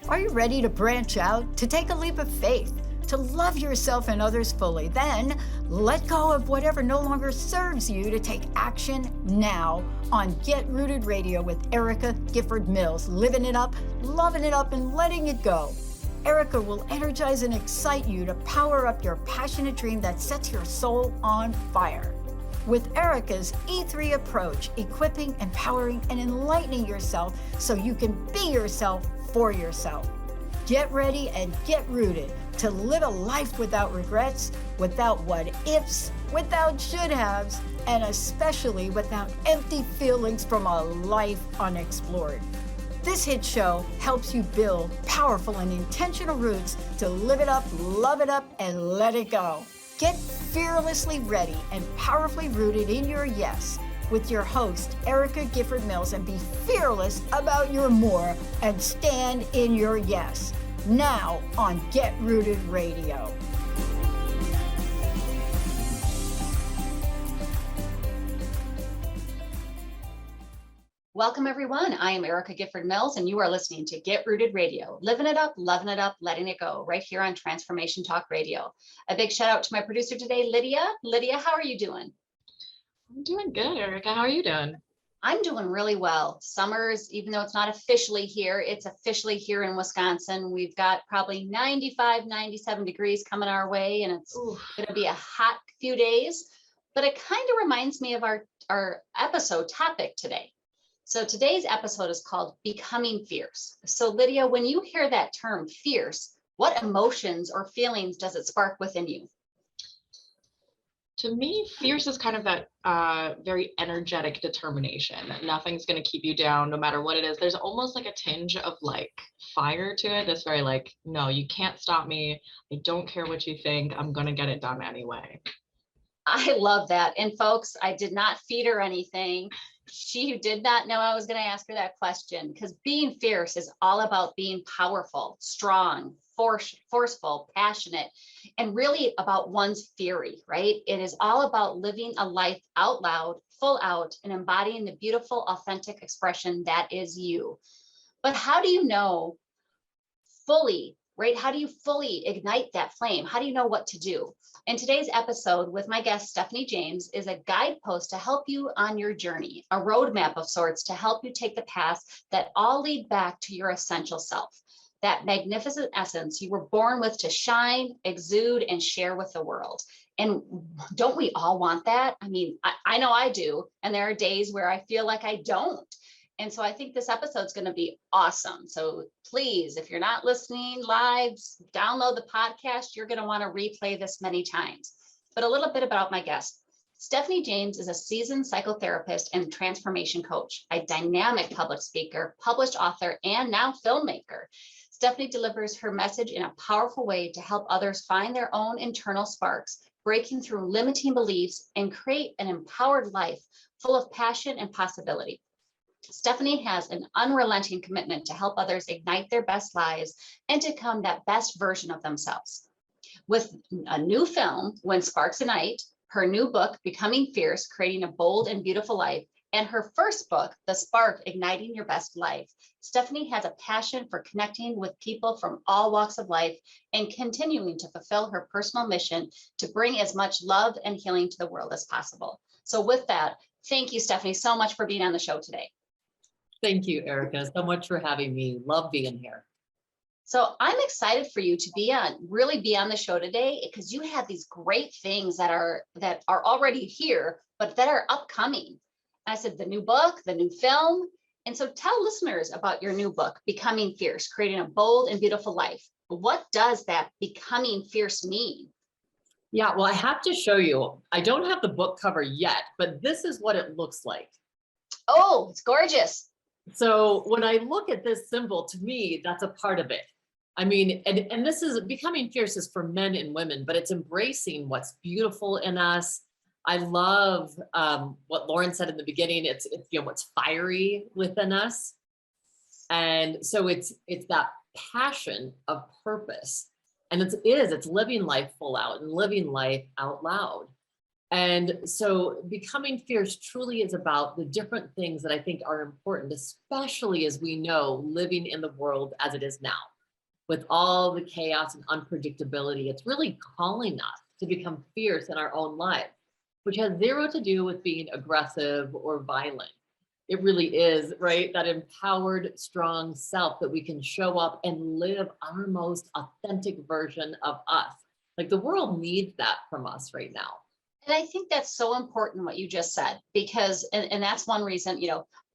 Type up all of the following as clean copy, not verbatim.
Are you ready to branch out, to take a leap of faith, to love yourself and others fully? Then let go of whatever no longer serves you to take action now on Get Rooted Radio with Erica Gifford Mills, living it up, loving it up, and letting it go. Erica will energize and excite you to power up your passionate dream that sets your soul on fire. With Erica's E3 approach, equipping, empowering, and enlightening yourself so you can be yourself for yourself. Get ready and get rooted to live a life without regrets, without what ifs, without should haves, and especially without empty feelings from a life unexplored. This hit show helps you build powerful and intentional roots to live it up, love it up, and let it go. Get fearlessly ready and powerfully rooted in your yes with your host, Erica Gifford Mills, and be fearless about your more and stand in your yes. Now on Get Rooted Radio. Welcome, everyone. I am Erica Gifford Mills, and you are listening to Get Rooted Radio, living it up, loving it up, letting it go, right here on Transformation Talk Radio. A big shout out to my producer today, Lydia. Lydia, how are you doing? I'm doing good, Erica. How are you doing? I'm doing really well. Summer's, even though it's not officially here, it's officially here in Wisconsin. We've got probably 95, 97 degrees coming our way, and it's going to be a hot few days. But it kind of reminds me of our episode topic today. So today's episode is called Becoming Fierce. So Lydia, when you hear that term fierce, what emotions or feelings does it spark within you? To me, fierce is kind of that very energetic determination. Nothing's going to keep you down no matter what it is. There's almost like a tinge of like fire to it. That's very like, no, you can't stop me. I don't care what you think. I'm going to get it done anyway. I love that. And folks, I did not feed her anything. She did not know I was going to ask her that question, because being fierce is all about being powerful, strong, forceful, passionate, and really about one's fury, right? It is all about living a life out loud, full out, and embodying the beautiful, authentic expression that is you. But how do you know fully, right? How do you fully ignite that flame? How do you know what to do? And today's episode with my guest, Stephanie James, is a guidepost to help you on your journey, a roadmap of sorts to help you take the paths that all lead back to your essential self, that magnificent essence you were born with to shine, exude, and share with the world. And don't we all want that? I mean, I know I do. And there are days where I feel like I don't. And so I think this episode is going to be awesome. So please, if you're not listening live, download the podcast. You're going to want to replay this many times. But a little bit about my guest. Stephanie James is a seasoned psychotherapist and transformation coach, a dynamic public speaker, published author, and now filmmaker. Stephanie delivers her message in a powerful way to help others find their own internal sparks, breaking through limiting beliefs, and create an empowered life full of passion and possibility. Stephanie has an unrelenting commitment to help others ignite their best lives and to become that best version of themselves. With a new film, When Sparks Ignite, her new book, Becoming Fierce, Creating a Bold and Beautiful Life, and her first book, The Spark, Igniting Your Best Life, Stephanie has a passion for connecting with people from all walks of life and continuing to fulfill her personal mission to bring as much love and healing to the world as possible. So with that, thank you, Stephanie, so much for being on the show today. Thank you, Erica, so much for having me. Love being here. So I'm excited for you to really be on the show today, because you have these great things that are already here, but that are upcoming. I said the new book, the new film. And so tell listeners about your new book, Becoming Fierce, Creating a Bold and Beautiful Life. What does that becoming fierce mean? Yeah, well, I have to show you. I don't have the book cover yet, but this is what it looks like. Oh, it's gorgeous. So when I look at this symbol, to me, that's a part of it. I mean, and this is Becoming Fierce is for men and women, but it's embracing what's beautiful in us. I love what Lauren said in the beginning. It's what's fiery within us. And so it's that passion of purpose. And it's living life full out and living life out loud. And so Becoming Fierce truly is about the different things that I think are important, especially as we know living in the world as it is now. with all the chaos and unpredictability, it's really calling us to become fierce in our own lives, which has zero to do with being aggressive or violent. It really is, right? That empowered, strong self that we can show up and live our most authentic version of us. Like the world needs that from us right now. And I think that's so important what you just said, because, and that's one reason,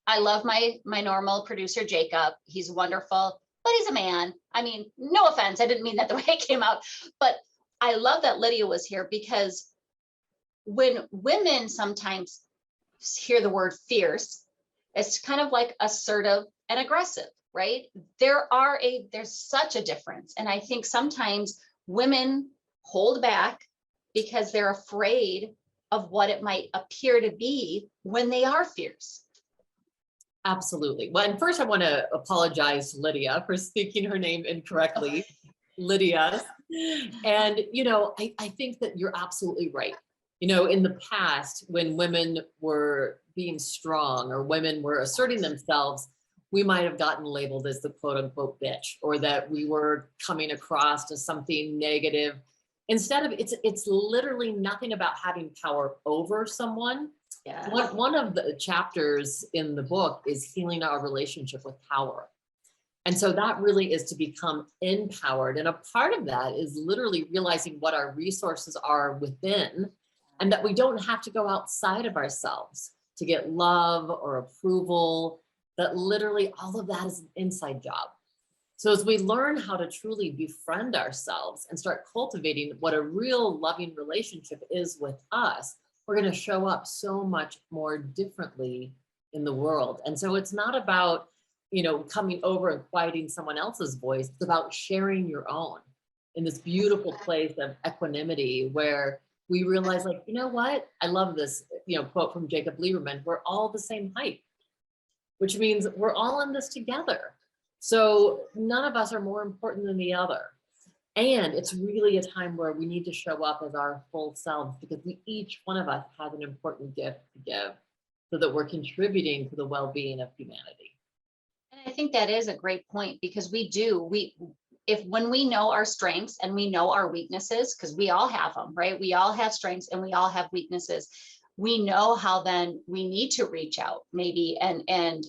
I love my normal producer, Jacob. He's wonderful, but he's a man. I mean, no offense. I didn't mean that the way it came out, but I love that Lydia was here, because when women sometimes hear the word fierce, it's kind of like assertive and aggressive, right? There's such a difference. And I think sometimes women hold back because they're afraid of what it might appear to be when they are fierce. Absolutely. Well, and first I want to apologize to Lydia for speaking her name incorrectly. Lydia. And, I think that you're absolutely right. In the past, when women were being strong or women were asserting themselves, we might have gotten labeled as the quote unquote bitch, or that we were coming across as something negative. Instead of it's literally nothing about having power over someone. Yeah. One of the chapters in the book is healing our relationship with power. And so that really is to become empowered. And a part of that is literally realizing what our resources are within, and that we don't have to go outside of ourselves to get love or approval, that literally all of that is an inside job. So as we learn how to truly befriend ourselves and start cultivating what a real loving relationship is with us, we're going to show up so much more differently in the world. And so it's not about, coming over and quieting someone else's voice. It's about sharing your own in this beautiful place of equanimity where we realize, like, you know what? I love this, quote from Jacob Lieberman, we're all the same height, which means we're all in this together. So none of us are more important than the other. And it's really a time where we need to show up as our full selves, because each one of us has an important gift to give, so that we're contributing to the well-being of humanity. And I think that is a great point, because when we know our strengths and we know our weaknesses, because we all have them, right? We all have strengths and we all have weaknesses. We know how then we need to reach out maybe and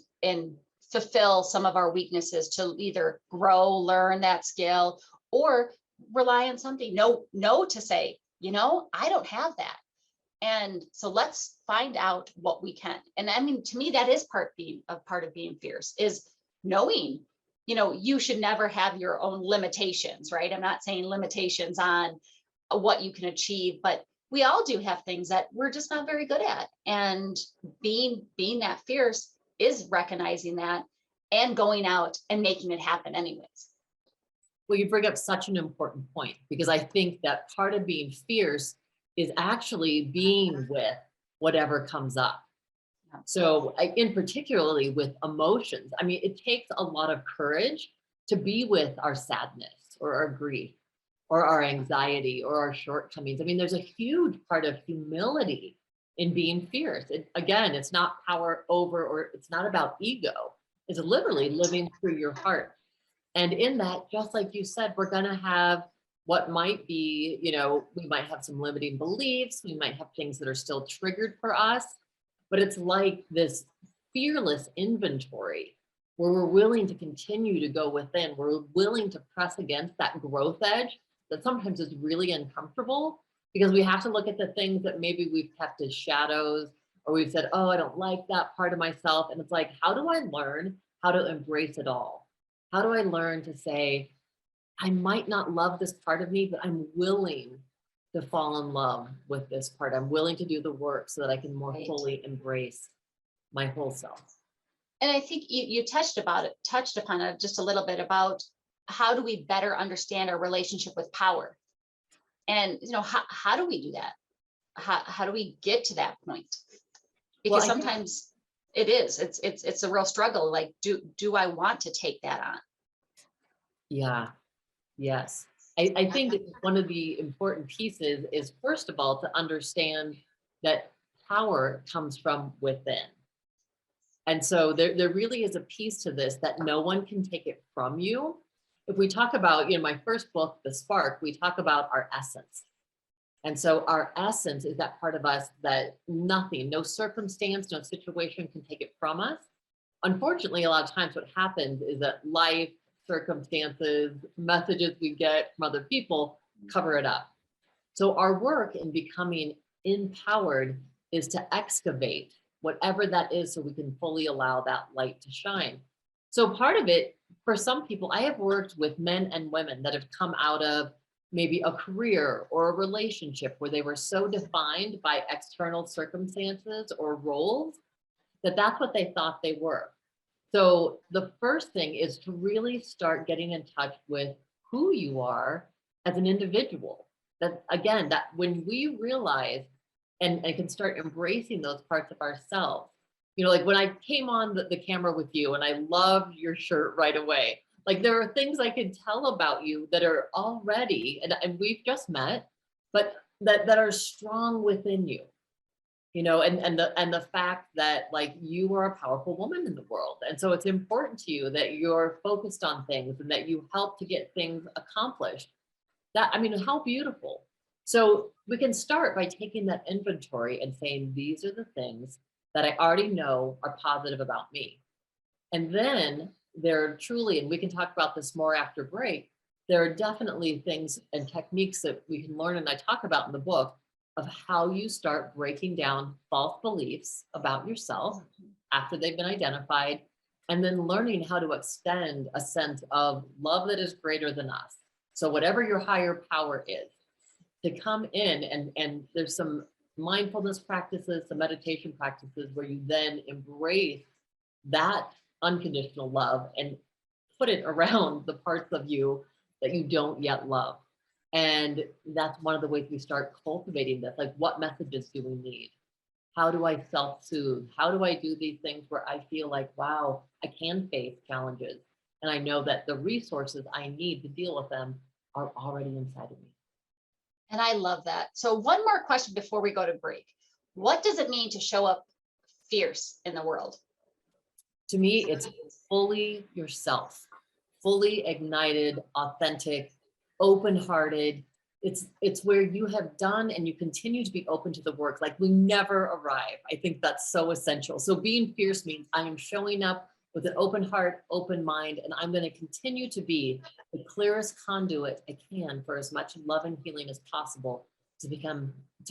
fulfill some of our weaknesses to either grow, learn that skill, or rely on something. No to say, I don't have that. And so let's find out what we can. And I mean, to me, that is part of being fierce, is knowing, you should never have your own limitations, right? I'm not saying limitations on what you can achieve, but we all do have things that we're just not very good at. And being that fierce is recognizing that and going out and making it happen anyways. Well, you bring up such an important point, because I think that part of being fierce is actually being with whatever comes up. So in particularly with emotions, I mean, it takes a lot of courage to be with our sadness or our grief or our anxiety or our shortcomings. I mean, there's a huge part of humility in being fierce. Again, it's not power over, or it's not about ego. It's literally living through your heart. And in that, just like you said, we're going to have what might be, we might have some limiting beliefs. We might have things that are still triggered for us. But it's like this fearless inventory where we're willing to continue to go within. We're willing to press against that growth edge that sometimes is really uncomfortable, because we have to look at the things that maybe we've kept as shadows, or we've said, oh, I don't like that part of myself. And it's like, how do I learn how to embrace it all? How do I learn to say, I might not love this part of me, but I'm willing to fall in love with this part. I'm willing to do the work so that I can more fully embrace my whole self. And I think you touched upon it just a little bit about how do we better understand our relationship with power? And, how do we do that? How do we get to that point? Because sometimes it's a real struggle. Like, do I want to take that on? Yeah. Yes. I think one of the important pieces is, first of all, to understand that power comes from within. And so there really is a piece to this, that no one can take it from you. if we talk about, my first book, The Spark, we talk about our essence. And so our essence is that part of us that nothing, no circumstance, no situation can take it from us. Unfortunately, a lot of times what happens is that life, circumstances, messages we get from other people cover it up. So our work in becoming empowered is to excavate whatever that is so we can fully allow that light to shine. So part of it, for some people, I have worked with men and women that have come out of maybe a career or a relationship where they were so defined by external circumstances or roles that that's what they thought they were. So the first thing is to really start getting in touch with who you are as an individual. That again, that when we realize and can start embracing those parts of ourselves, like when I came on the camera with you and I loved your shirt right away, like there are things I can tell about you that are already, and we've just met, but that are strong within you. And the fact that like you are a powerful woman in the world. And so it's important to you that you're focused on things and that you help to get things accomplished. How beautiful. So we can start by taking that inventory and saying, these are the things that I already know are positive about me. And then there are truly, and we can talk about this more after break, there are definitely things and techniques that we can learn, and I talk about in the book, of how you start breaking down false beliefs about yourself after they've been identified, and then learning how to extend a sense of love that is greater than us. So whatever your higher power is, to come in and there's some mindfulness practices, some meditation practices where you then embrace that unconditional love and put it around the parts of you that you don't yet love. And that's one of the ways we start cultivating this. Like, what messages do we need? How do I self-soothe? How do I do these things where I feel like, wow, I can face challenges, and I know that the resources I need to deal with them are already inside of me. And I love that. So one more question before we go to break. What does it mean to show up fierce in the world? To me, it's fully yourself, fully ignited, authentic, open-hearted. It's where you have done and you continue to be open to the work. Like, we never arrive. I think that's so essential. So being fierce means I am showing up with an open heart, open mind, and I'm going to continue to be the clearest conduit I can for as much love and healing as possible to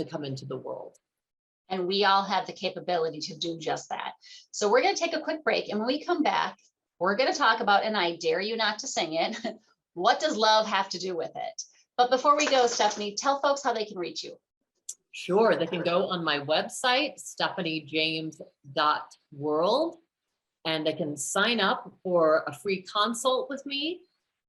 come into the world. And we all have the capability to do just that. So we're going to take a quick break. And when we come back, we're going to talk about, and I dare you not to sing it, what does love have to do with it? But before we go, Stephanie, tell folks how they can reach you. Sure. They can go on my website, stephaniejames.world, and they can sign up for a free consult with me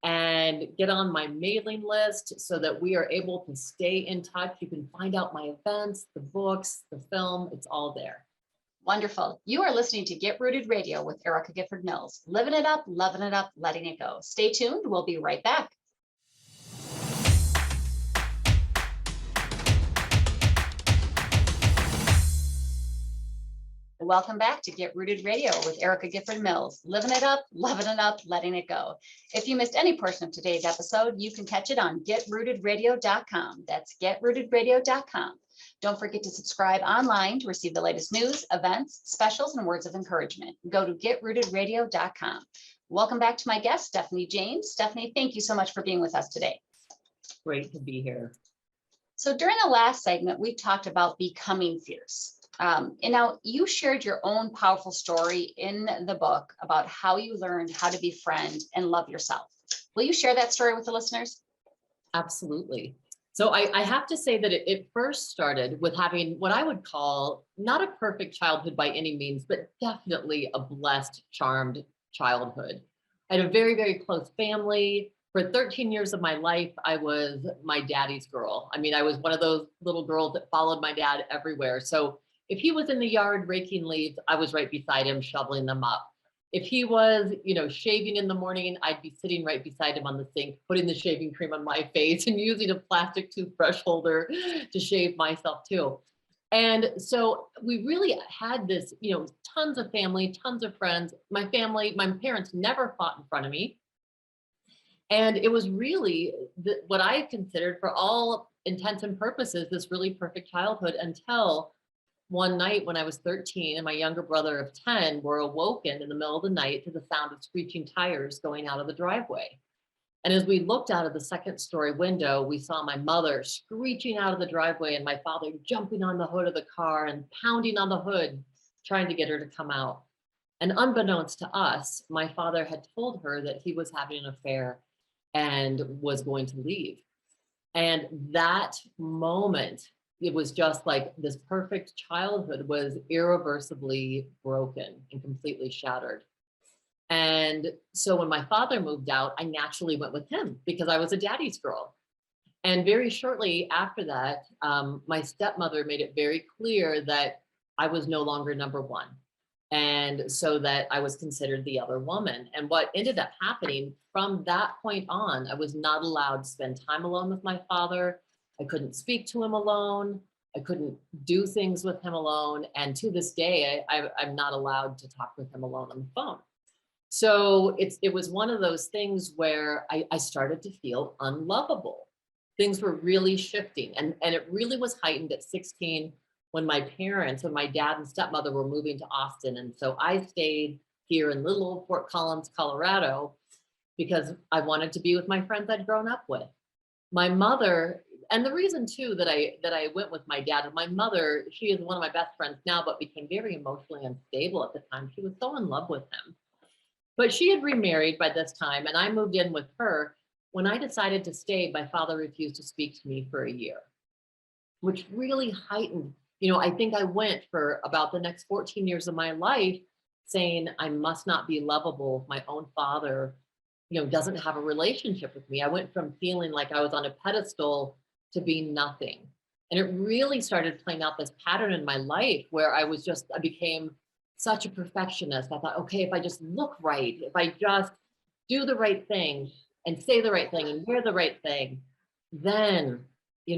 and get on my mailing list so that we are able to stay in touch. You can find out my events, the books, the film, it's all there. Wonderful. You are listening to Get Rooted Radio with Erica Gifford Mills. Living it up, loving it up, letting it go. Stay tuned. We'll be right back. Welcome back to Get Rooted Radio with Erica Gifford Mills. Living it up, loving it up, letting it go. If you missed any portion of today's episode, you can catch it on getrootedradio.com. That's getrootedradio.com. Don't forget to subscribe online to receive the latest news, events, specials, and words of encouragement. Go to getrootedradio.com. Welcome back to my guest, Stephanie James. Stephanie, thank you so much for being with us today. Great to be here. So during the last segment, we talked about becoming fierce. And now you shared your own powerful story in the book about how you learned how to befriend and love yourself. Will you share that story with the listeners? Absolutely. So I have to say that it first started with having what I would call not a perfect childhood by any means, but definitely a blessed, charmed childhood. I had a very, very close family. For 13 years of my life, I was my daddy's girl. I mean, I was one of those little girls that followed my dad everywhere. So if he was in the yard raking leaves, I was right beside him, shoveling them up. If he was, shaving in the morning, I'd be sitting right beside him on the sink, putting the shaving cream on my face and using a plastic toothbrush holder to shave myself too. And so we really had this, tons of family, tons of friends. My parents never fought in front of me. And it was really what I considered, for all intents and purposes, this really perfect childhood, until one night when I was 13 and my younger brother of 10 were awoken in the middle of the night to the sound of screeching tires going out of the driveway. And as we looked out of the second story window, we saw my mother screeching out of the driveway and my father jumping on the hood of the car and pounding on the hood, trying to get her to come out. And unbeknownst to us, my father had told her that he was having an affair and was going to leave. And that moment, it was just like this perfect childhood was irreversibly broken and completely shattered. And so when my father moved out, I naturally went with him because I was a daddy's girl. And very shortly after that, my stepmother made it very clear that I was no longer number one. And so that I was considered the other woman. And what ended up happening from that point on, I was not allowed to spend time alone with my father. I couldn't speak to him alone. I couldn't do things with him alone. And to this day, I'm not allowed to talk with him alone on the phone. So it was one of those things where I started to feel unlovable. Things were really shifting. And it really was heightened at 16 when my dad and stepmother were moving to Austin. And so I stayed here in little old Fort Collins, Colorado, because I wanted to be with my friends I'd grown up with. My mother, and the reason too that I went with my dad, and my mother, she is one of my best friends now, but became very emotionally unstable at the time. She was so in love with him. But she had remarried by this time, and I moved in with her. When I decided to stay, my father refused to speak to me for a year, which really heightened. I think I went for about the next 14 years of my life saying I must not be lovable if my own father, doesn't have a relationship with me. I went from feeling like I was on a pedestal to being nothing. And it really started playing out this pattern in my life where I became such a perfectionist. I thought, okay, if I just look right, if I just do the right thing and say the right thing and wear the right thing, then,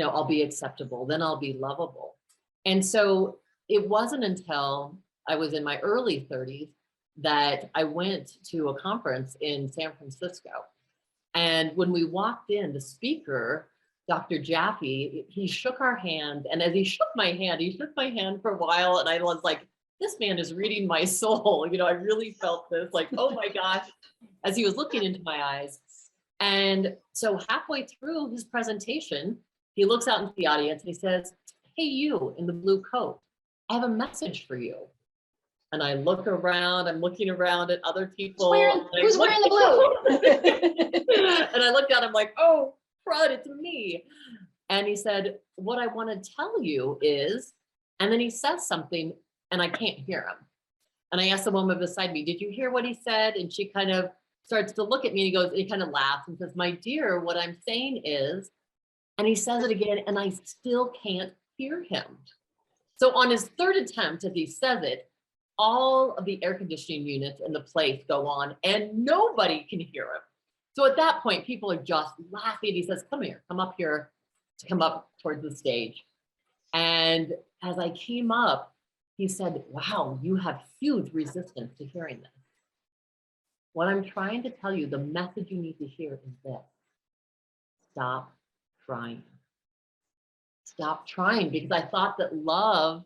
I'll be acceptable, then I'll be lovable. And so it wasn't until I was in my early 30s that I went to a conference in San Francisco. And when we walked in, the speaker, Dr. Jaffe, he shook our hand. And as he shook my hand for a while. And I was like, this man is reading my soul. I really felt this, like, oh my gosh, as he was looking into my eyes. And so halfway through his presentation, he looks out into the audience and he says, hey, you in the blue coat, I have a message for you. And I look around, I'm looking around at other people. Who's wearing the blue? And I looked at him like, oh, crud, it's me. And he said, what I want to tell you is, and then he says something and I can't hear him. And I asked the woman beside me, did you hear what he said? And she kind of starts to look at me and he kind of laughs and says, my dear, what I'm saying is, and he says it again, and I still can't hear him. So on his third attempt, as he says it, all of the air conditioning units in the place go on and nobody can hear him. So at that point, people are just laughing. He says, come here, come up towards the stage. And as I came up, he said, wow, you have huge resistance to hearing this. What I'm trying to tell you, the message you need to hear is this: stop trying. Stop trying, because I thought that love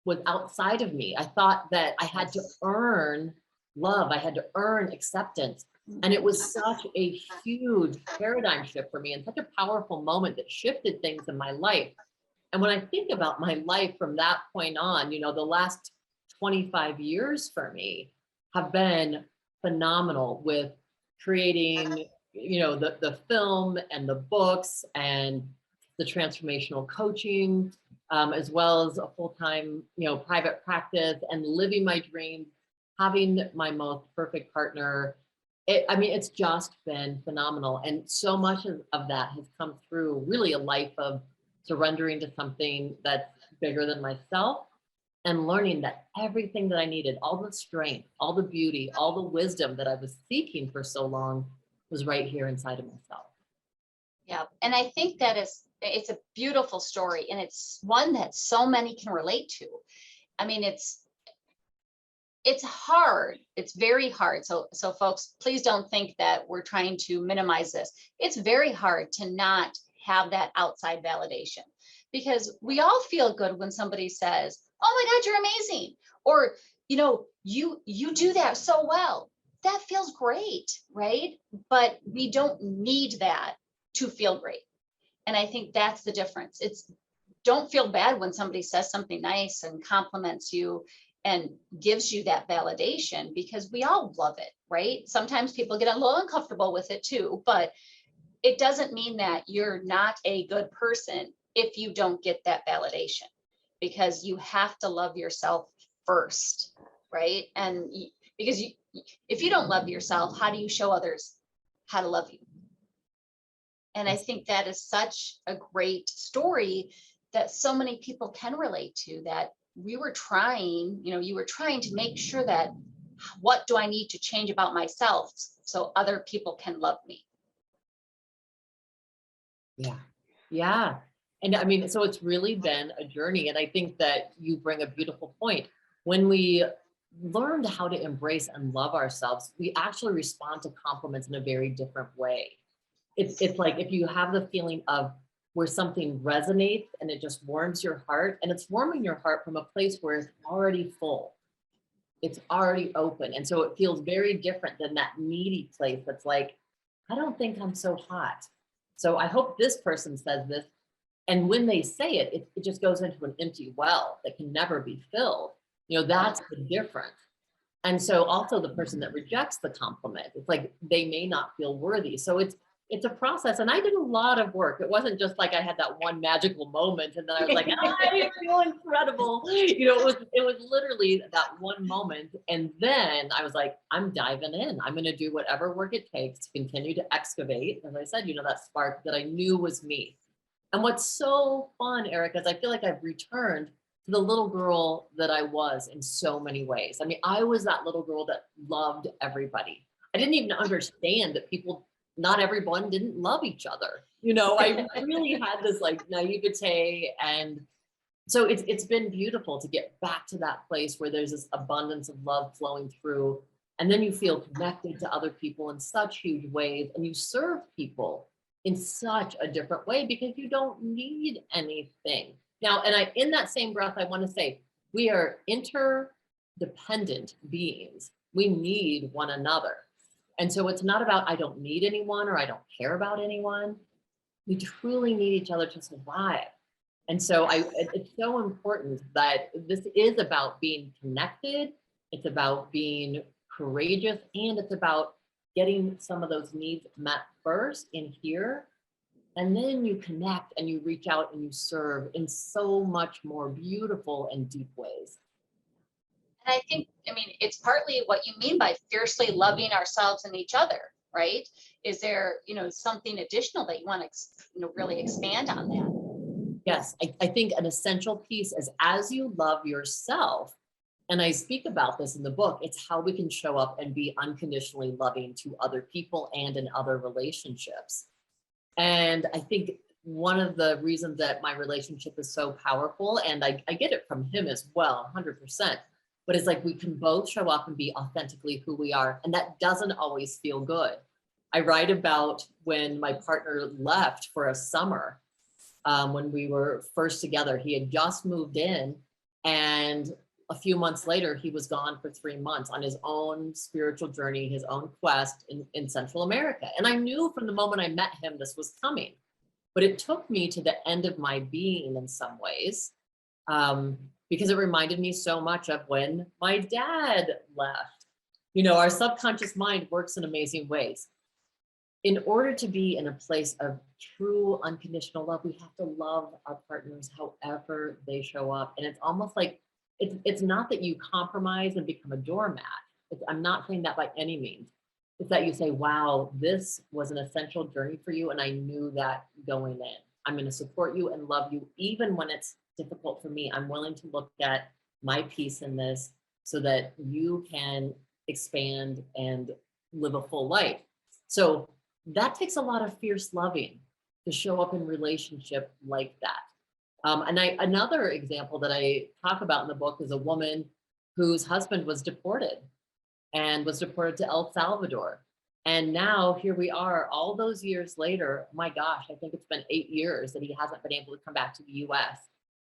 was outside of me. I thought that I had to earn love. I had to earn acceptance. And it was such a huge paradigm shift for me and such a powerful moment that shifted things in my life. And when I think about my life from that point on, the last 25 years for me have been phenomenal with creating, the film and the books and the transformational coaching, as well as a full-time, private practice and living my dreams, having my most perfect partner. It's just been phenomenal. And so much of that has come through really a life of surrendering to something that's bigger than myself and learning that everything that I needed, all the strength, all the beauty, all the wisdom that I was seeking for so long was right here inside of myself. Yeah. And I think it's a beautiful story, and it's one that so many can relate to. It's it's hard. It's very hard. So folks, please don't think that we're trying to minimize this. It's very hard to not have that outside validation, because we all feel good when somebody says, "Oh my God, you're amazing," or, you do that so well. That feels great, right? But we don't need that to feel great. And I think that's the difference. Don't feel bad when somebody says something nice and compliments you and gives you that validation, because we all love it, right? Sometimes people get a little uncomfortable with it too, but it doesn't mean that you're not a good person if you don't get that validation, because you have to love yourself first, right? And because if you don't love yourself, how do you show others how to love you? And I think that is such a great story that so many people can relate to, that you were trying to make sure that, what do I need to change about myself so other people can love me? Yeah. Yeah. And I mean, so it's really been a journey. And I think that you bring a beautiful point. When we learned how to embrace and love ourselves, we actually respond to compliments in a very different way. It's like if you have the feeling of where something resonates and it just warms your heart, and it's warming your heart from a place where it's already full. It's already open. And so it feels very different than that needy place that's like, I don't think I'm so hot. So I hope this person says this. And when they say it, it just goes into an empty well that can never be filled. That's the difference. And so also the person that rejects the compliment, it's like they may not feel worthy. So it's a process. And I did a lot of work. It wasn't just like I had that one magical moment and then I was like, oh, I feel incredible. It was literally that one moment. And then I was like, I'm diving in. I'm going to do whatever work it takes to continue to excavate. As I said, that spark that I knew was me. And what's so fun, Erica, is I feel like I've returned to the little girl that I was in so many ways. I mean, I was that little girl that loved everybody. I didn't even understand that not everyone didn't love each other. I really had this like naivete. And so it's been beautiful to get back to that place where there's this abundance of love flowing through. And then you feel connected to other people in such huge ways, and you serve people in such a different way because you don't need anything. Now, and in that same breath, I want to say we are interdependent beings. We need one another. And so it's not about I don't need anyone or I don't care about anyone. We truly need each other to survive. And so it's so important that this is about being connected. It's about being courageous, and it's about getting some of those needs met first in here. And then you connect and you reach out and you serve in so much more beautiful and deep ways. And I think, it's partly what you mean by fiercely loving ourselves and each other, right? Is there, something additional that you want to, really expand on that? Yes, I think an essential piece is as you love yourself, and I speak about this in the book, it's how we can show up and be unconditionally loving to other people and in other relationships. And I think one of the reasons that my relationship is so powerful, and I get it from him as well, 100%, but it's like we can both show up and be authentically who we are. And that doesn't always feel good. I write about when my partner left for a summer when we were first together. He had just moved in, and a few months later, he was gone for 3 months on his own spiritual journey, his own quest in Central America. And I knew from the moment I met him, this was coming, but it took me to the end of my being in some ways, because it reminded me so much of when my dad left. Our subconscious mind works in amazing ways. In order to be in a place of true unconditional love, we have to love our partners however they show up. And it's almost like, it's not that you compromise and become a doormat. I'm not saying that by any means. It's that you say, wow, this was an essential journey for you. And I knew that going in. I'm going to support you and love you, even when it's difficult for me. I'm willing to look at my piece in this so that you can expand and live a full life. So that takes a lot of fierce loving to show up in relationship like that. And another example that I talk about in the book is a woman whose husband was deported to El Salvador. And now here we are all those years later. My gosh, I think it's been 8 years that he hasn't been able to come back to the US.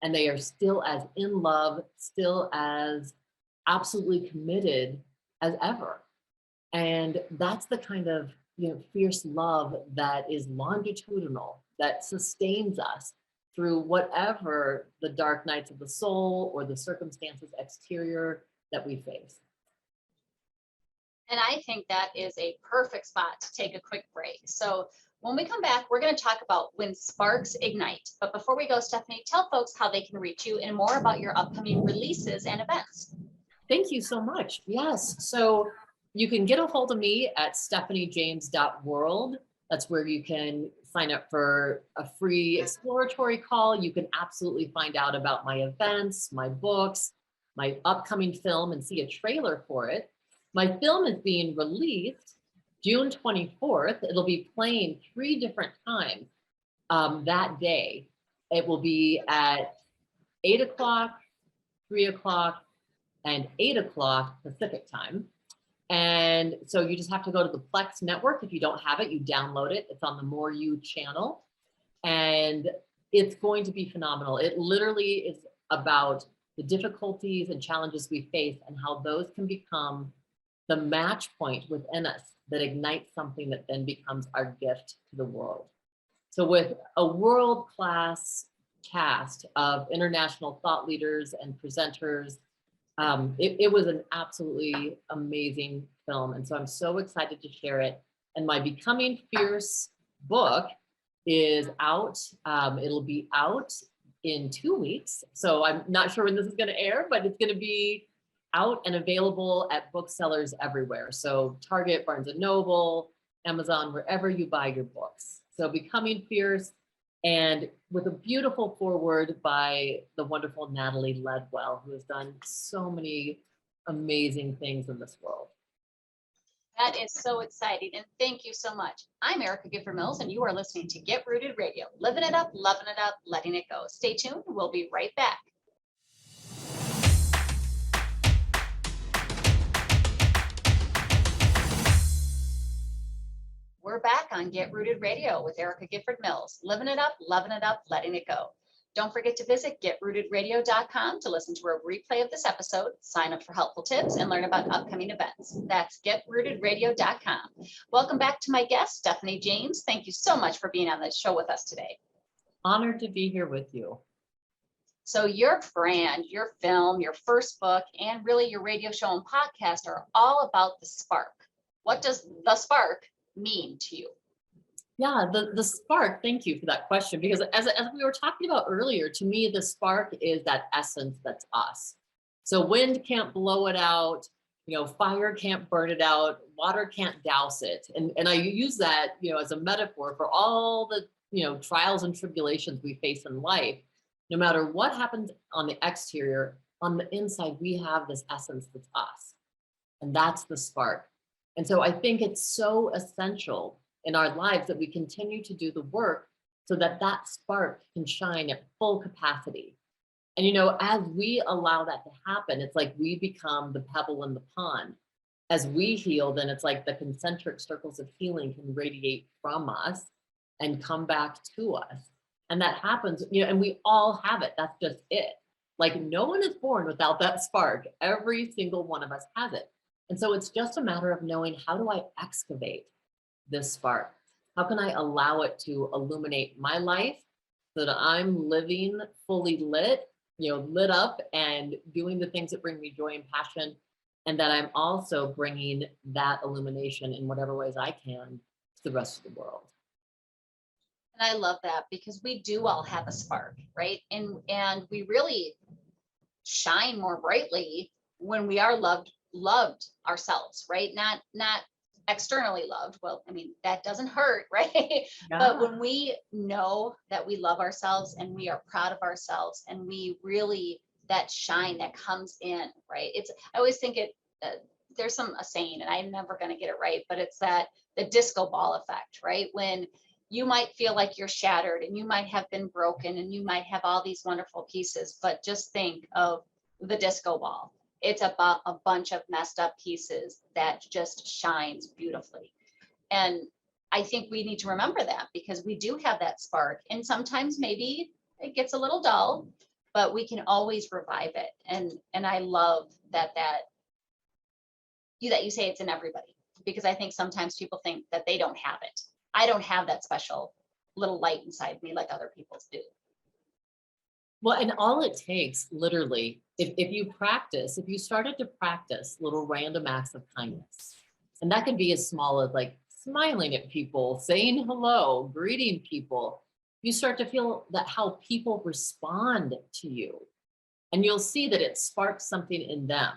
And they are still as in love, still as absolutely committed as ever. And that's the kind of, fierce love that is longitudinal, that sustains us through whatever the dark nights of the soul or the circumstances exterior that we face. And I think that is a perfect spot to take a quick break. So when we come back, we're going to talk about when sparks ignite. But before we go, Stephanie, tell folks how they can reach you and more about your upcoming releases and events. Thank you so much. Yes. So you can get a hold of me at stephaniejames.world. That's where you can sign up for a free exploratory call. You can absolutely find out about my events, my books, my upcoming film, and see a trailer for it. My film is being released June 24th. It'll be playing 3 different times that day. It will be at 8 o'clock, 3 o'clock, and 8 o'clock Pacific time. And so you just have to go to the Plex network. If you don't have it, you download it. It's on the More You channel. And it's going to be phenomenal. It literally is about the difficulties and challenges we face and how those can become the match point within us that ignites something that then becomes our gift to the world. So with a world-class cast of international thought leaders and presenters, it was an absolutely amazing film. And so I'm so excited to share it. And my Becoming Fierce book is out. It'll be out in 2 weeks. So I'm not sure when this is going to air, but it's going to be out and available at booksellers everywhere. So Target, Barnes & Noble, Amazon, wherever you buy your books. So Becoming Fierce, and with a beautiful foreword by the wonderful Natalie Ledwell, who has done so many amazing things in this world. That is so exciting. And thank you so much. I'm Erica Gifford Mills, and you are listening to Get Rooted Radio. Living it up, loving it up, letting it go. Stay tuned. We'll be right back. We're back on Get Rooted Radio with Erica Gifford Mills. Living it up, loving it up, letting it go. Don't forget to visit getrootedradio.com to listen to a replay of this episode, sign up for helpful tips, and learn about upcoming events. That's getrootedradio.com. Welcome back to my guest, Stephanie James. Thank you so much for being on this show with us today. Honored to be here with you. So your brand, your film, your first book, and really your radio show and podcast are all about the spark. What does the spark mean to you? Yeah, the spark, thank you for that question, because as we were talking about earlier, to me, the spark is that essence that's us. So wind can't blow it out, fire can't burn it out, water can't douse it. And I use that, as a metaphor for all the, trials and tribulations we face in life. No matter what happens on the exterior, on the inside, we have this essence that's us. And that's the spark. And so I think it's so essential in our lives that we continue to do the work so that that spark can shine at full capacity. And, as we allow that to happen, it's like we become the pebble in the pond. As we heal, then it's like the concentric circles of healing can radiate from us and come back to us. And that happens, and we all have it. That's just it. Like no one is born without that spark. Every single one of us has it. And so it's just a matter of knowing, how do I excavate this spark? How can I allow it to illuminate my life so that I'm living fully lit, lit up and doing the things that bring me joy and passion, and that I'm also bringing that illumination in whatever ways I can to the rest of the world. And I love that, because we do all have a spark, right? And we really shine more brightly when we are loved ourselves, right? Not externally loved. Well, I mean, that doesn't hurt, right? Yeah. But when we know that we love ourselves and we are proud of ourselves, and we really, that shine that comes in, right? I always think there's a saying, and I'm never going to get it right, but it's that the disco ball effect, right? When you might feel like you're shattered and you might have been broken and you might have all these wonderful pieces, but just think of the disco ball. It's about a bunch of messed up pieces that just shines beautifully. And I think we need to remember that, because we do have that spark, and sometimes maybe it gets a little dull, but we can always revive it. And I love that you say it's in everybody, because I think sometimes people think that they don't have it. I don't have that special little light inside me like other people's do. Well, and all it takes, literally, if you started to practice little random acts of kindness, and that can be as small as like smiling at people, saying hello, greeting people, you start to feel that how people respond to you. And you'll see that it sparks something in them.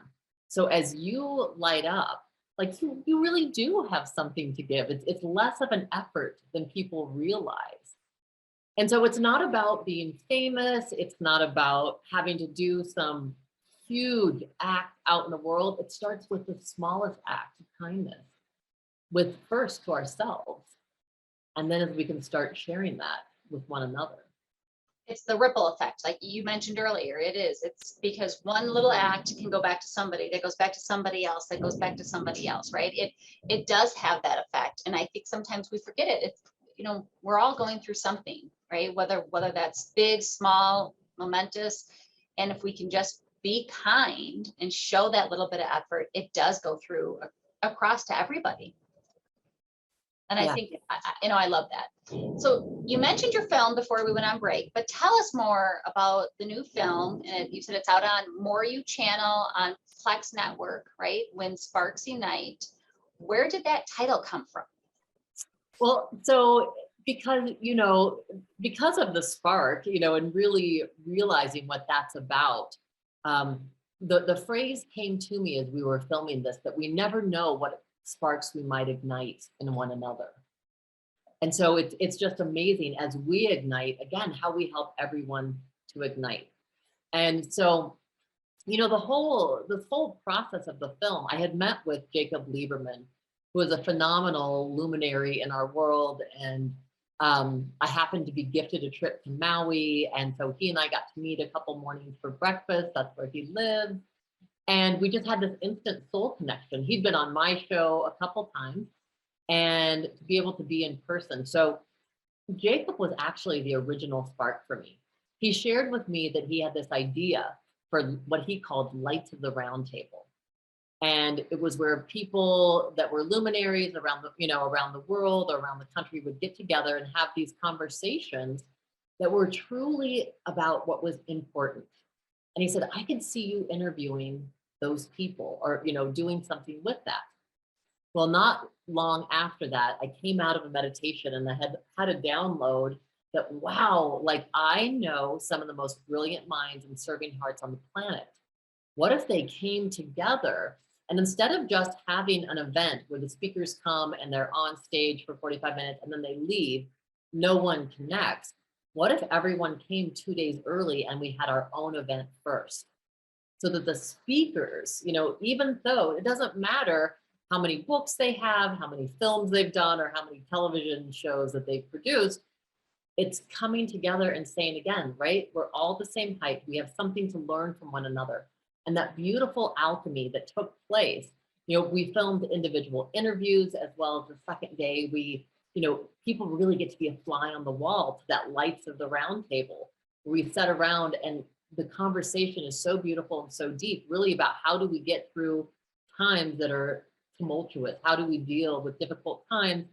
So as you light up, like you really do have something to give. It's less of an effort than people realize. And so it's not about being famous. It's not about having to do some huge act out in the world. It starts with the smallest act of kindness, with first to ourselves. And then as we can start sharing that with one another. It's the ripple effect, like you mentioned earlier. It's because one little act can go back to somebody, that goes back to somebody else, that goes back to somebody else, right? It does have that effect. And I think sometimes we forget it. It's, we're all going through something, right? Whether that's big, small, momentous. And if we can just be kind and show that little bit of effort, it does go through across to everybody. And I think, I love that. So you mentioned your film before we went on break, but tell us more about the new film. And you said it's out on More You Channel on Plex Network, right? When Sparks Unite. Where did that title come from? Well, so because of the spark, and really realizing what that's about, the phrase came to me as we were filming this, that we never know what sparks we might ignite in one another. And so it's just amazing as we ignite, again, how we help everyone to ignite. And so, this whole process of the film, I had met with Jacob Lieberman, who is a phenomenal luminary in our world. And I happened to be gifted a trip to Maui. And so he and I got to meet a couple mornings for breakfast. That's where he lives. And we just had this instant soul connection. He'd been on my show a couple times, and to be able to be in person. So Jacob was actually the original spark for me. He shared with me that he had this idea for what he called Lights of the Round Table. And it was where people that were luminaries around the world or around the country would get together and have these conversations that were truly about what was important. And he said, I could see you interviewing those people or, doing something with that. Well, not long after that, I came out of a meditation and I had a download that, wow, like I know some of the most brilliant minds and serving hearts on the planet. What if they came together and instead of just having an event where the speakers come and they're on stage for 45 minutes and then they leave, no one connects. What if everyone came 2 days early and we had our own event first? So that the speakers, even though it doesn't matter how many books they have, how many films they've done, or how many television shows that they've produced, it's coming together and saying again, right? We're all the same height. We have something to learn from one another. And that beautiful alchemy that took place, we filmed individual interviews as well as the second day people really get to be a fly on the wall to that Lights of the Round Table. We sat around and the conversation is so beautiful and so deep, really about how do we get through times that are tumultuous? How do we deal with difficult times?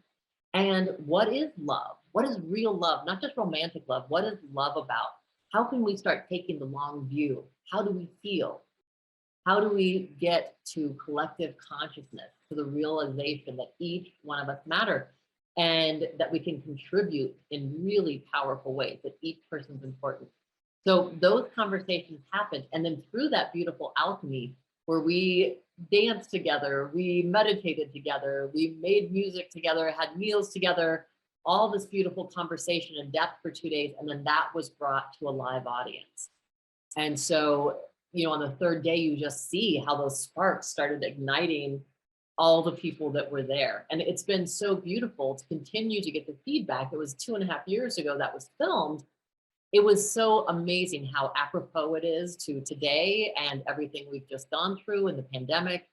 And what is love? What is real love? Not just romantic love. What is love about? How can we start taking the long view? How do we feel? How do we get to collective consciousness, to the realization that each one of us matter and that we can contribute in really powerful ways, that each person's important? So those conversations happened. And then through that beautiful alchemy, where we danced together, we meditated together, we made music together, had meals together, all this beautiful conversation in depth for 2 days. And then that was brought to a live audience. And so, on the third day, you just see how those sparks started igniting all the people that were there. And it's been so beautiful to continue to get the feedback. It was 2.5 years ago that was filmed. it was so amazing how apropos it is to today and everything we've just gone through in the pandemic.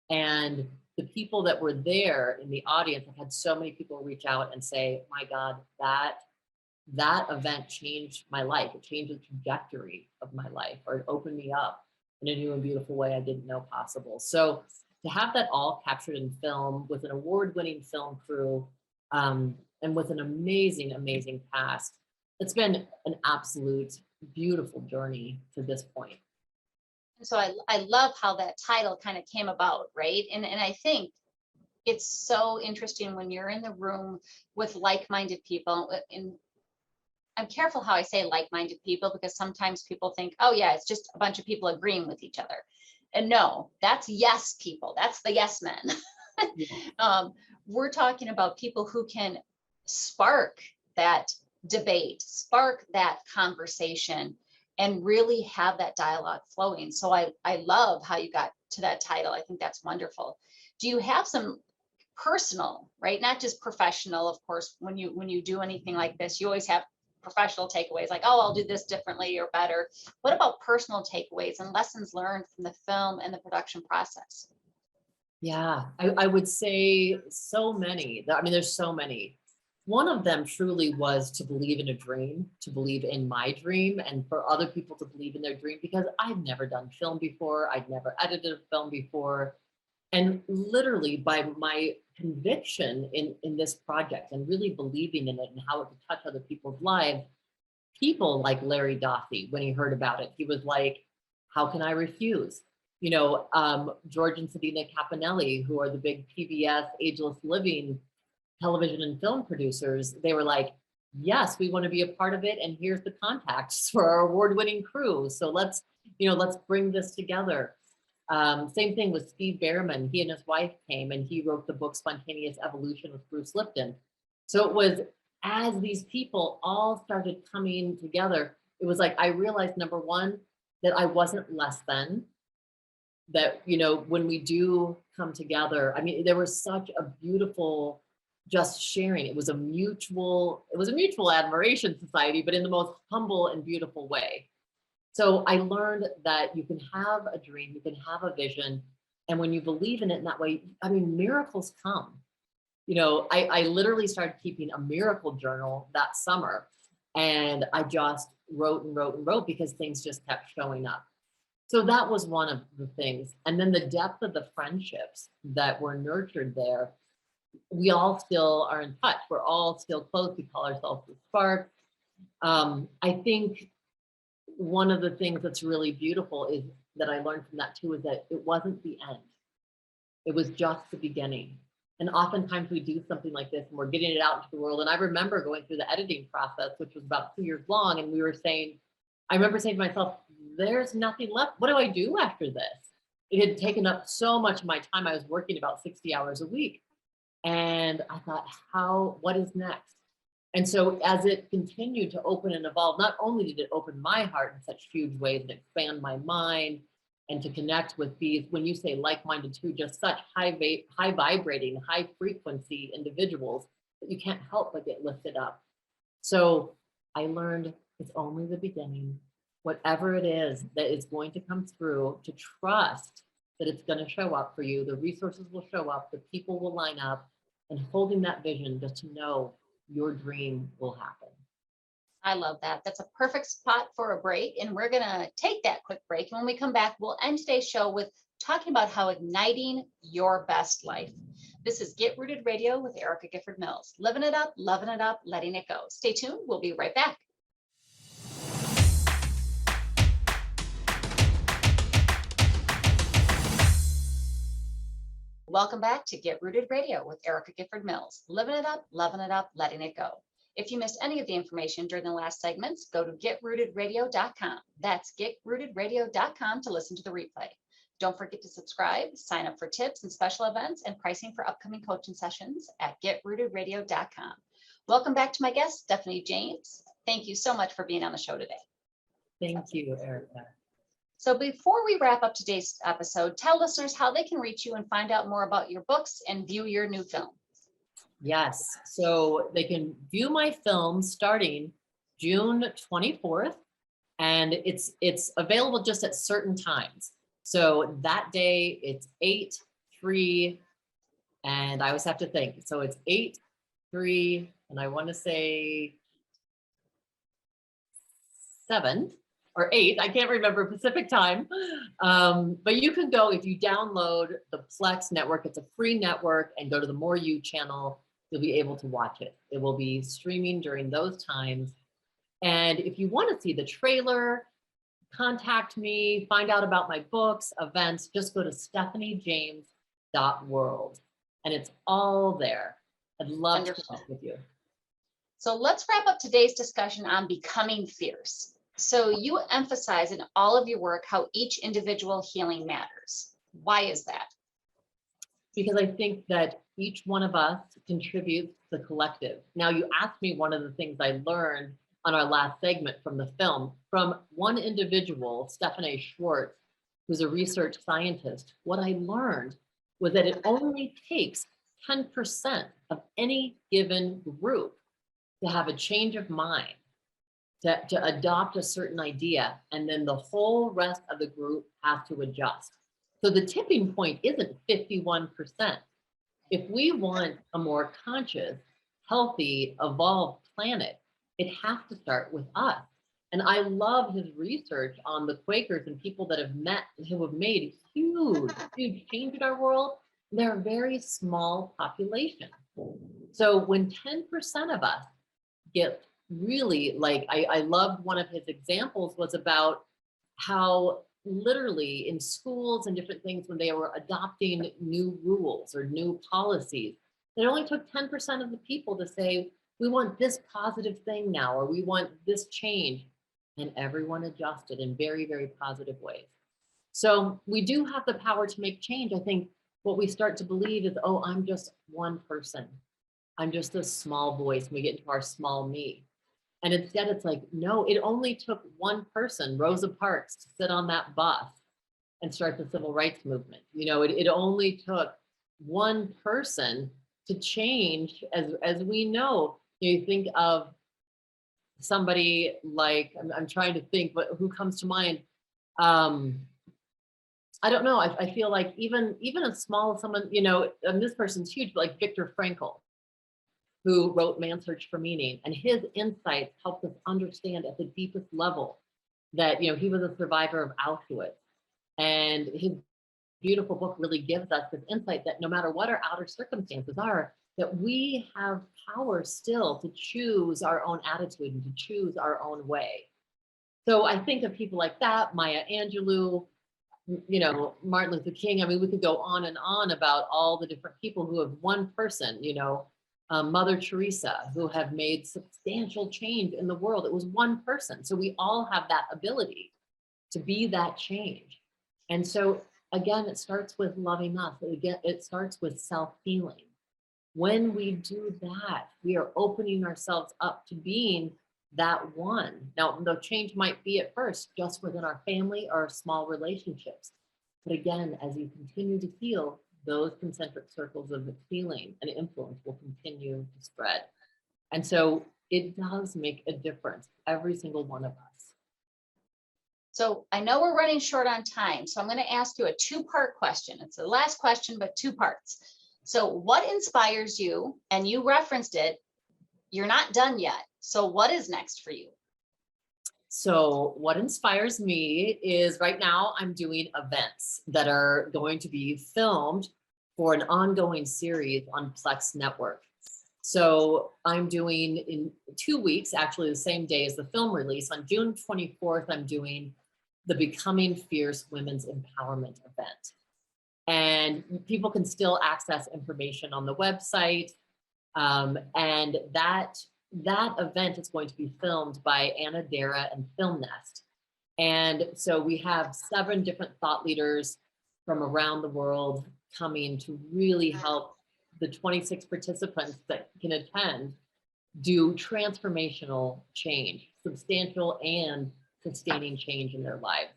And the people that were there in the audience, I've had so many people reach out and say, my God, that event changed my life. It changed the trajectory of my life, or it opened me up in a new and beautiful way I didn't know possible. So to have that all captured in film with an award-winning film crew, and with an amazing, amazing cast, it's been an absolute beautiful journey to this point. So I love how that title kind of came about, right? And I think it's so interesting when you're in the room with like-minded people. And I'm careful how I say like-minded people, because sometimes people think, oh yeah, it's just a bunch of people agreeing with each other. And no, that's yes people. That's the yes men. We're talking about people who can spark that debate, spark that conversation, and really have that dialogue flowing. So I love how you got to that title. I think that's wonderful. Do you have some personal, right? Not just professional, of course, when you do anything like this, you always have professional takeaways like, oh, I'll do this differently or better. What about personal takeaways and lessons learned from the film and the production process? Yeah, I would say so many. I mean, there's so many. One of them truly was to believe in a dream, to believe in my dream, and for other people to believe in their dream, because I'd never done film before. I'd never edited a film before. And literally by my conviction in this project and really believing in it and how it could touch other people's lives, people like Larry Dossey, when he heard about it, he was like, how can I refuse? You know, George and Sedina Caponelli, who are the big PBS Ageless Living television and film producers, they were like, yes, we want to be a part of it. And here's the contacts for our award-winning crew. So let's bring this together. Same thing with Steve Behrman. He and his wife came and he wrote the book Spontaneous Evolution with Bruce Lipton. So it was, as these people all started coming together, it was like, I realized, number one, that I wasn't less than, that, you know, when we do come together, I mean, there was such a beautiful just sharing. It was a mutual admiration society, but in the most humble and beautiful way. So I learned that you can have a dream, you can have a vision, and when you believe in it in that way, I mean, miracles come. You know, I literally started keeping a miracle journal that summer, and I just wrote and wrote and wrote because things just kept showing up. So that was one of the things. And then the depth of the friendships that were nurtured there, we all still are in touch. We're all still close. We call ourselves the Spark. I think one of the things that's really beautiful is that I learned from that too, is that it wasn't the end. It was just the beginning. And oftentimes we do something like this and we're getting it out into the world. And I remember going through the editing process, which was about 2 years long. And I remember saying to myself, there's nothing left. What do I do after this? It had taken up so much of my time. I was working about 60 hours a week. And I thought, what is next? And so as it continued to open and evolve, not only did it open my heart in such huge ways and expand my mind and to connect with these, when you say like-minded too, just such high vibrating, high frequency individuals that you can't help but get lifted up. So I learned it's only the beginning. Whatever it is that is going to come through, to trust that it's going to show up for you. The resources will show up, the people will line up, and holding that vision just to know your dream will happen. I love that. That's a perfect spot for a break. And we're going to take that quick break. And when we come back, we'll end today's show with talking about how igniting your best life. This is Get Rooted Radio with Erica Gifford Mills. Living it up, loving it up, letting it go. Stay tuned. We'll be right back. Welcome back to Get Rooted Radio with Erica Gifford Mills. Living it up, loving it up, letting it go. If you missed any of the information during the last segments, go to getrootedradio.com. That's getrootedradio.com to listen to the replay. Don't forget to subscribe, sign up for tips and special events and pricing for upcoming coaching sessions at getrootedradio.com. Welcome back to my guest, Stephanie James. Thank you so much for being on the show today. Thank you, Erica. So before we wrap up today's episode, tell listeners how they can reach you and find out more about your books and view your new film. Yes, so they can view my film starting June 24th, and it's available just at certain times. So that day it's 8, 3, and I always have to think. So it's 8, 3, and I want to say 7 or 8. I can't remember Pacific time. But you can go, if you download the Plex network, it's a free network, and go to the More You channel, you'll be able to watch it. It will be streaming during those times. And if you want to see the trailer, contact me, find out about my books, events, just go to stephaniejames.world, and it's all there. I'd love to connect with you. So let's wrap up today's discussion on becoming fierce. So you emphasize in all of your work how each individual healing matters. Why is that? Because I think that each one of us contributes to the collective. Now, you asked me one of the things I learned on our last segment from the film, from one individual, Stephanie Schwartz, who's a research scientist. What I learned was that it only takes 10% of any given group to have a change of mind, to adopt a certain idea, and then the whole rest of the group has to adjust. So the tipping point isn't 51%. If we want a more conscious, healthy, evolved planet, it has to start with us. And I love his research on the Quakers and people that have met, who have made huge, huge change in our world. They're a very small population. So when 10% of us get really, like, I loved one of his examples was about how literally in schools and different things, when they were adopting new rules or new policies, it only took 10% of the people to say, we want this positive thing now, or we want this change. And everyone adjusted in very, very positive ways. So we do have the power to make change. I think what we start to believe is, oh, I'm just one person. I'm just a small voice. We get into our small me. And instead it's like, no, it only took one person, Rosa Parks, to sit on that bus and start the civil rights movement. You know, it only took one person to change, as we know. You think of somebody like, I'm trying to think, but who comes to mind? I don't know. I feel like even a small someone, you know, and this person's huge, but like Viktor Frankl, who wrote Man's Search for Meaning, and his insights helped us understand at the deepest level that, you know, he was a survivor of Auschwitz, and his beautiful book really gives us this insight that no matter what our outer circumstances are, that we have power still to choose our own attitude and to choose our own way. So I think of people like that, Maya Angelou, you know, Martin Luther King. I mean, we could go on and on about all the different people who have one person, you know, Mother Teresa, who have made substantial change in the world. It was one person. So we all have that ability to be that change. And so again, it starts with loving us. Again, it starts with self-healing. When we do that, we are opening ourselves up to being that one. Now, the change might be at first just within our family or small relationships. But again, as you continue to heal, those concentric circles of healing and influence will continue to spread. And so it does make a difference, every single one of us. So I know we're running short on time, so I'm going to ask you a two-part question. It's the last question, but two parts. So what inspires you? And you referenced it, you're not done yet. So what is next for you? So what inspires me is right now I'm doing events that are going to be filmed for an ongoing series on Plex Network. So I'm doing in 2 weeks, actually the same day as the film release, on June 24th, I'm doing the Becoming Fierce Women's Empowerment event. And people can still access information on the website. And that event is going to be filmed by Anna Dara and Film Nest. And so we have 7 different thought leaders from around the world coming to really help the 26 participants that can attend do transformational change, substantial and sustaining change in their lives.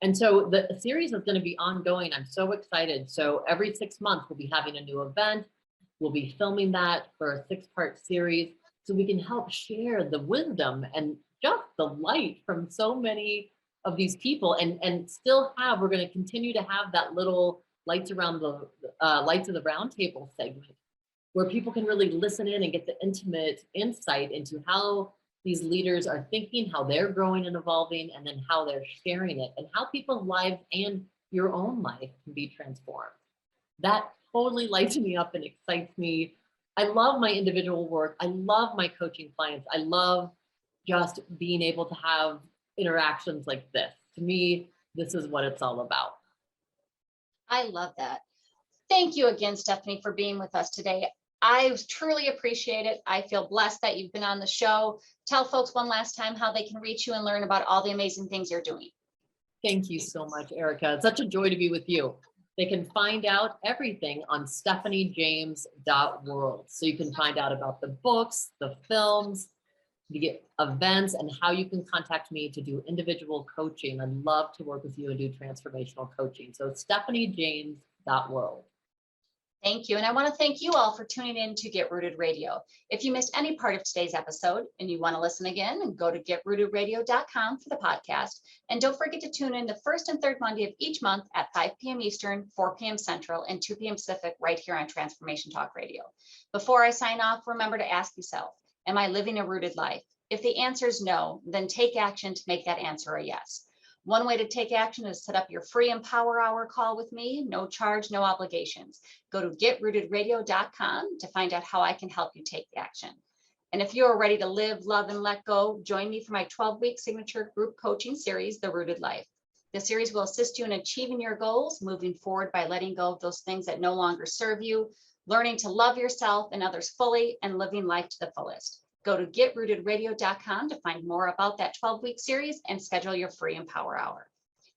And so the series is going to be ongoing. I'm so excited. So every 6 months, we'll be having a new event. We'll be filming that for a 6-part series. so we can help share the wisdom and just the light from so many of these people, and still have, we're going to continue to have that little lights of the round table segment where people can really listen in and get the intimate insight into how these leaders are thinking, how they're growing and evolving, and then how they're sharing it, and how people's lives and your own life can be transformed. That totally lights me up and excites me. I love my individual work. I love my coaching clients. I love just being able to have interactions like this. To me, this is what it's all about. I love that. Thank you again, Stephanie, for being with us today. I truly appreciate it. I feel blessed that you've been on the show. Tell folks one last time how they can reach you and learn about all the amazing things you're doing. Thank you so much, Erica. It's such a joy to be with you. They can find out everything on stephaniejames.world. So you can find out about the books, the films, the events, and how you can contact me to do individual coaching. I'd love to work with you and do transformational coaching. So stephaniejames.world. Thank you. And I want to thank you all for tuning in to Get Rooted Radio. If you missed any part of today's episode and you want to listen again, go to getrootedradio.com for the podcast. And don't forget to tune in the first and third Monday of each month at 5 p.m. Eastern, 4 p.m. Central, and 2 p.m. Pacific right here on Transformation Talk Radio. Before I sign off, remember to ask yourself, am I living a rooted life? If the answer is no, then take action to make that answer a yes. One way to take action is set up your free Empower Hour call with me. No charge, no obligations. Go to getrootedradio.com to find out how I can help you take action. And if you're ready to live, love, and let go, join me for my 12-week signature group coaching series, The Rooted Life. The series will assist you in achieving your goals, moving forward by letting go of those things that no longer serve you, learning to love yourself and others fully, and living life to the fullest. Go to getrootedradio.com to find more about that 12-week series and schedule your free Empower Hour.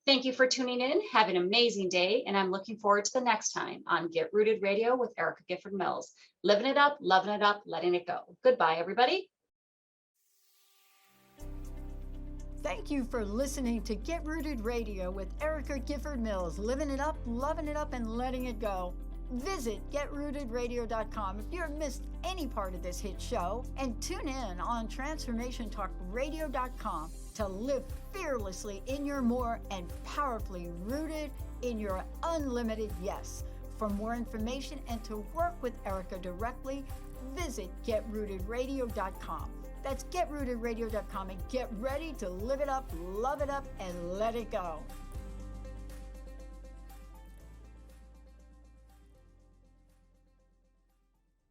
Thank you for tuning in. Have an amazing day, and I'm looking forward to the next time on Get Rooted Radio with Erica Gifford Mills. Living it up, loving it up, letting it go. Goodbye, everybody. Thank you for listening to Get Rooted Radio with Erica Gifford Mills. Living it up, loving it up, and letting it go. Visit getrootedradio.com if you've missed any part of this hit show, and tune in on transformationtalkradio.com to live fearlessly in your more and powerfully rooted in your unlimited yes. For more information and to work with Erica directly, visit getrootedradio.com. That's getrootedradio.com, and get ready to live it up, love it up, and let it go.